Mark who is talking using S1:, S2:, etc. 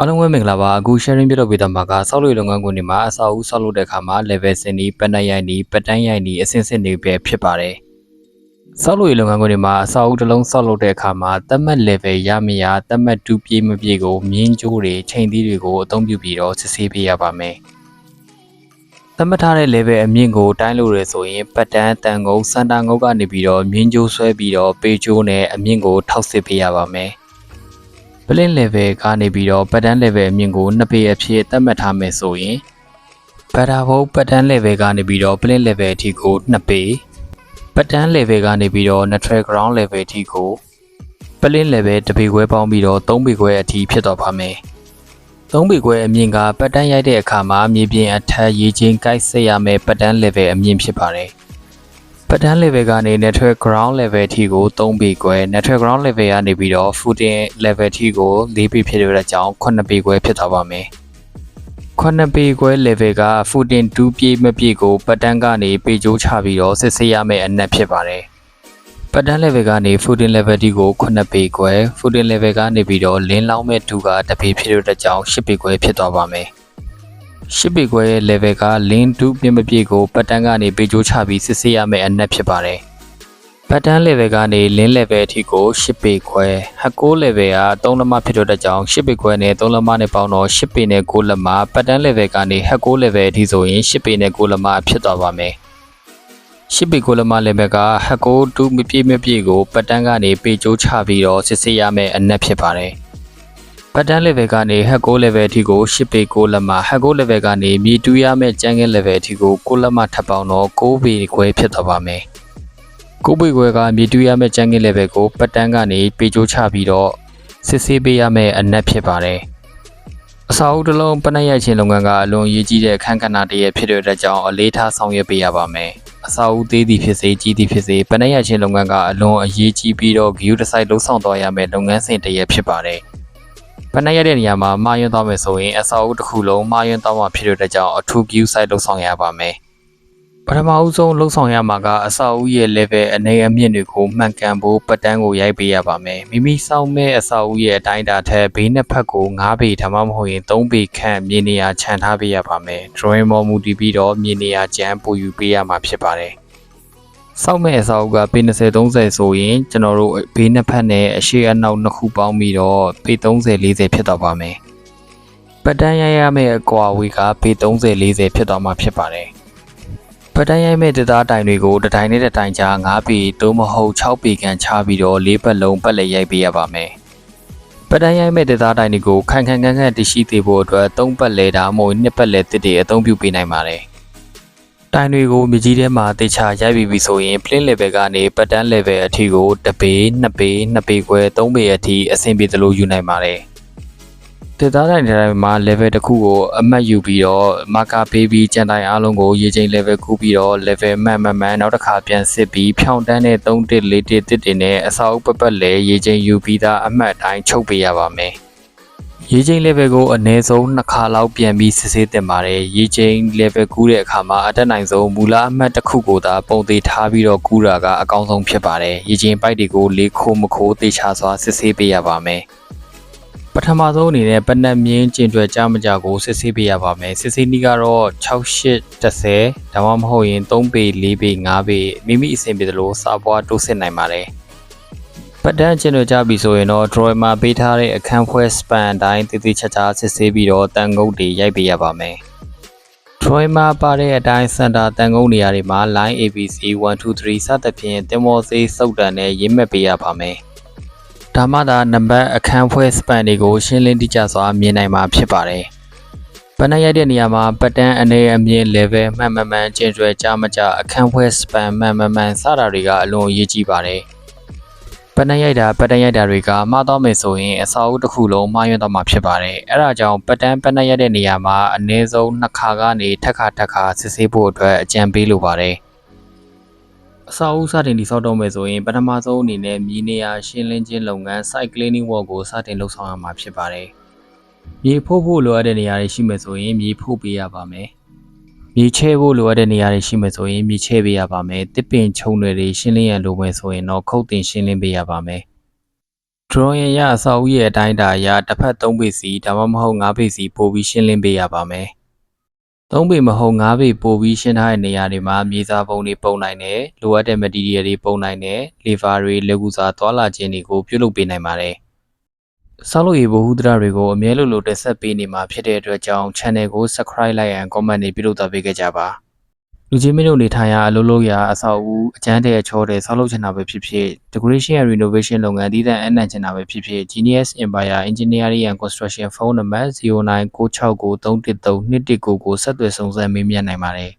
S1: အားလုံးပဲမင်္ဂလာပါအခု sharing ပြတော့ပေးတာမှာကဆောက်လုပ်လုပ်ငန်းခွင်တွေမှာအဆောက်အဦဆောက်လုပ်တဲ့အခါမှာ level စင်နီးပတ်နှက်ရိုက်နီးပတ်တန်းရိုက်နီးအဆင့်ဆင့်တွေပဲဖြစ်ပါတယ်ဆောက်လုပ်လုပ်ငန်းခွင်တွေမှာအဆောက်အဦတစ်လုံးဆောက်လုပ်တဲ့အခါမှာသတ်မှတ် level ရမရသတ်မှတ်2ပြေးမပြေးကိုမြင်းကြိုးတွေချိန်သီးတွေကိုအသုံးပြုပြီးတော့စစ်ဆေးပေးရပါမယ်သတ်မှတ်ထားတဲ့ level အမြင့်ကိုတိုင်းလို့ရဆိုရင်ပတ်တန်းတန်ငုံစန်တာငုံကနေပြီးတော့မြင်းကြိုးဆွဲပြီးတော့ပေကြိုးနဲ့အမြင့်ကိုထောက်စစ်ပေးရပါမယ်Plane level ကနေပြီးတော့ပတ်တန်း level အမြင့်ကို2ပေအဖြစ်သတ်မှတ်ထားမယ်ဆိုရင်ဘတ်တာဘုတ်ပတ်တန်း level ကနေပြီးတော့ plane level အထိကို2ပေပတ်တန်း level ကနေပြီးတော့ neutral ground level အထိကို plane level 1ပေခွဲပေါင်းပြီးတော့3ပေခွဲအထိဖြစ်သွားပါမယ်3ပေခွဲအမြင့်ကပတ်တန်းရိုက်တဲ့အခါမှာမြေပြင်အထက်ရေချင်းကိုက်ဆက်ရမယ်ပတ်တန်း level အမြင့်ဖြစ်ပါတယ်ပတ်တန်း level ကနေ neutral ground level အထိကို3ပေခွဲ neutral ground level ကနေပြီးတော့ footing level အထိကို4ပေဖြစ်တဲ့အကြောင်း9ပေခွဲဖြစ်သွားပါမယ်9ပေခွဲ level က footing 2ပြေးမပြေးကိုပတ်တန်းကနေပေကြိုးချပြီးတော့စစ်ဆေးရမယ့်အနက်ဖြစ်ပါတယ်ပတ်တန်း level ကနေ footing level အထိကို9ပေခွဲ footing level ကနေပြီးတော့လင်းလောင်းမဲ့2က1ပေဖြစ်တဲ့အကြောင်း10ပေခွဲဖြစ်သွားပါမယ်10ပေခွဲရဲ့ level က link 2ပြင်းမပြည့်ကိုပတ်တန်းကနေပေကြိုးချပြီးစစ်ဆေးရမယ့်အနက်ဖြစ်ပါတယ်။ပတ်တန်း level ကနေ link level အထိကို10ပေခွဲဟက်ကို level က3လက်မဖြစ်တဲ့ကြောင့်10ပေခွဲနဲ့3လက်မနဲ့ပေါင်းတော့10ပေနဲ့9လက်မပတ်တန်း level ကနေဟက်ကို level အထိဆိုရင်10ပေနဲ့9လက်မဖြစ်သွားပါမယ်။10ပေ9လက်မ level ကဟက်ကို2မပြည့်ကိုပတ်တန်းကနေပေကြိုးချပြီးတော့စစ်ဆေးရမယ့်အနက်ဖြစ်ပါတယ်။ပတ်တန်း level ကနေဟက်ကို level အထိကို10ပေ6လက်မဟက်ကို level ကနေမြေတူးရမယ့်ကျန်းကင်း level အထိကို6လက်မထပ်ပေါင်းတော့9ပေခွဲဖြစ်သွားပါမယ်9ပေခွဲကမြေတူးရမယ့်ကျန်းကင်း level ကိုပတ်တန်းကနေပေကြိုးချပြီးတော့စစ်ဆေးပေးရမယ့်အနက်ဖြစ်ပါတယ်အစာအုပ်တစ်လုံးပနှက်ရိုက်ခြင်းလုပ်ငန်းကအလွန်အရေးကြီးတဲ့အခန်းကဏ္ဍတစ်ရပ်ဖြစ်တဲ့အကြောင်းအလေးထားဆောင်ရွက်ပေးရပါမယ်အစာအုပ်သေးသည်ဖြစ်စေကြီးသည်ဖြစ်စေပနှက်ရိုက်ခြင်းလုပ်ငန်းကအလွန်အရေးကြီးပြီးတော့ဂရုတစိုက်လှုပ်ဆောင်သွားရမယ့်လုပ်ငန်းစဉ်တစ်ရပ်ဖြစ်ပါတယ်ပနှက်ရတဲ့နေရာမှာမှားယွင်းသွားမယ်ဆိုရင်အစာအုပ်တစ်ခုလုံးမှားယွင်းသွားမှာဖြစ်တဲ့ကြောင့်အထူး view site လှုပ်ဆောင်ရပါမယ်ပထမအဦးဆုံးလှုပ်ဆောင်ရမှာကအစာအုပ်ရဲ့ level အနေအမြင့်တွေကိုမှန်ကန်ဖို့ပတ်တန်းကိုရိုက်ပေးရပါမယ်မိမိစောင့်မဲ့အစာအုပ်ရဲ့အတိုင်းအတာထက်ဘေးနှစ်ဖက်ကို9ပေဒါမှမဟုတ်ရင်3ပေခန့်မြေနေရာခြံထားပေးရပါမယ် drawing ပေါ်မူတည်ပြီးတော့မြေနေရာကျန်းပို့ယူပေးရမှာဖြစ်ပါတယ်စောက်မဲ့အစာအုပ်ကပေ20-30ဆိုရင်ကျွန်တော်တို့ဘေးနှစ်ဖက်နဲ့အရှေ့အနောက်နှစ်ခုပေါင်းပြီးတော့ပေ30-40ဖြစ်သွားပါမယ်။ပတ်တန်းရိုက်ရမယ့်အကွာအဝေးကပေ30-40ဖြစ်သွားမှာဖြစ်ပါတယ်။ပတ်တန်းရိုက်မဲ့ဒေသတိုင်တွေကိုတစ်တိုင်နဲ့တစ်တိုင်ကြား9ပေသို့မဟုတ်6ပေခန့်ချပြီးတော့၄ပတ်လုံးပတ်လက်ရိုက်ပေးရပါမယ်။ပတ်တန်းရိုက်မဲ့ဒေသတိုင်တွေကိုခိုင်ခန့်တရှိသေးဖို့အတွက်3ပတ်လဲဒါမှမဟုတ်2ပတ်လဲတစ်တွေအသုံးပြုပေးနိုင်ပါတယ်။တိုင်တွေကိုမြေကြီးထဲမှာတေချာရိုက်ပြီးပြီဆိုရင် plane level ကနေပတ်တန်း level အထိကို1ပေ2ပေ2ပေခွဲ3ပေအထိအဆင်ပြေသလိုယူနိုင်ပါတယ်ဒေသတိုင်းတိုင်းမှာ level တစ်ခုကိုအမှတ်ယူပြီးတော့မာကာပေးပြီးကြံတိုင်အားလုံးကိုရေချိန် level ကူးပြီးတော့ level မှန်နောက်တစ်ခါပြန်စစ်ပြီးဖြောင်းတန်းတဲ့3တစ်4တစ်တစ်တွေနဲ့အစာအုပ်ပတ်လဲရေချိန်ယူပြီးသားအမှတ်တိုင်းချုပ်ပေးရပါမယ်ရေချိန် level ကိုအနည်းဆုံး2ခါလောက်ပြန်ပြီးစစ်ဆေးတင်ပါတယ်ရေချိန် level ကူးတဲ့အခါမှာအတက်နိုင်ဆုံးမူလအမှတ်တစ်ခုကိုသာပုံသေးထားပြီးတော့ကူးတာကအကောင်းဆုံးဖြစ်ပါတယ်ရေချိန်ပိုက်တွေကိုလေးခိုးမခိုးသေချာစွာစစ်ဆေးပေးရပါမယ်ပထမဆုံးအနေနဲ့ပနက်မြင်းကျင်တွယ်ကြမကြကိုစစ်ဆေးပေးရပါမယ်စစ်ဆေးနည်းကတော့6810ဒါမှမဟုတ်ရင်3ပေ4ပေ5ပေမိမိအဆင်ပြေသလိုစာပွားတိုးစစ်နိုင်ပါတယ်ပတ်တန်းကျင်တို့ကြပြီဆိုရင်တော့ drawing မှာပေးထားတဲ့အခန်းဖွဲ span အတိုင်းတည်တည်ချာချာစစ်ဆေးပြီးတော့တန်ငုတ်တွေရိုက်ပေးရပါမယ်။ drawing မှာပါတဲ့အတိုင်း center တန်ငုတ်နေရာတွေမှာ line ABC 1 2 3စသဖြင့်တင်မောစေးစုပ်တန်နဲ့ရေးမှတ်ပေးရပါမယ်။ဒါမှသာနံပါတ်အခန်းဖွဲ span တွေကိုရှင်းလင်းတိကျစွာမြင်နိုင်မှာဖြစ်ပါတယ်။ပန်းရိုက်တဲ့နေရာမှာပတ်တန်းအနေအမြင့် level မှန်ကျင်ကျွဲကြမကြအခန်းဖွဲ span မှန်စတာတွေကအလွန်အရေးကြီးပါတယ်။ပတ်တန်းရိုက်တာတွေကမှားတော့မယ်ဆိုရင်အစာအုပ်တစ်ခုလုံးမှားယွင်းသွားမှာဖြစ်ပါတယ်။အဲဒါကြောင့်ပတ်တန်းရိုက်တဲ့နေရာမှာအနည်းဆုံး2ခါကနေထပ်ခါစစ်ဆေးဖို့အတွက်အကြံပေးလိုပါတယ်။အစာအုပ်စတင်တည်ဆောက်တော့မယ်ဆိုရင်ပထမဆုံးအနေနဲ့မြေနေရာရှင်းလင်းခြင်းလုပ်ငန်း site cleaning work ကိုစတင်လုပ်ဆောင်ရမှာဖြစ်ပါတယ်။မြေဖို့လိုအပ်တဲ့နေရာတွေရှိမယ်ဆိုရင်မြေဖို့ပေးရပါမယ်။မြေချဲဖို့လိုအပ်တဲ့နေရာတွေရှိမယ်ဆိုရင်မြေချဲပေးရပါမယ်။တစ်ပင်ချုံတွေရှင်းလင်းရန်လိုမယ်ဆိုရင်တော့ခုတ်တင်ရှင်းလင်းပေးရပါမယ်။ drawing ရအဆောက်အဦရဲ့အတိုင်းအတာအရတစ်ဖက်3ပေစီဒါမှမဟုတ်5ပေစီပို့ပြီးရှင်းလင်းပေးရပါမယ်3ပေမဟုတ်5ပေပို့ပြီးရှင်းထားတဲ့နေရာတွေမှာမြေစာပုံတွေပုံနိုင်တယ်လိုအပ်တဲ့ material တွေပုံနိုင်တယ် lever တွေလက်ကူစာသွာလာခြင်းတွေကိုပြုလုပ်ပေးနိုင်ပါတယ်ဆောက်လုပ်ရေးဗဟုသုတတွေကိုအမြဲလိုတက်ဆက်ပေးနေမှာဖြစ်တဲ့အတွက်ကြောင့် channel ကို subscribe လိုက်ရန် comment တွေပြုလုပ်သွားပေးခဲ့ကြပါလူချင်းမင်းတို့နေထိုင်ရာအလုပ်လုပ်ရာအဆောက်အဦအကျန်းတဲ့အချောတဲ့ဆောက်လုပ်ချင်တာပဲဖြစ်ဖြစ် decoration and renovation လုပ်ငန်းတည်တံ့အနှံ့ချင်တာပဲဖြစ်ဖြစ် Genius Empire Engineering and Construction ဖုန်းနံပါတ်099693132199ကိုဆက်သွယ်စုံစမ်းမေးမြန်းနိုင်ပါတယ်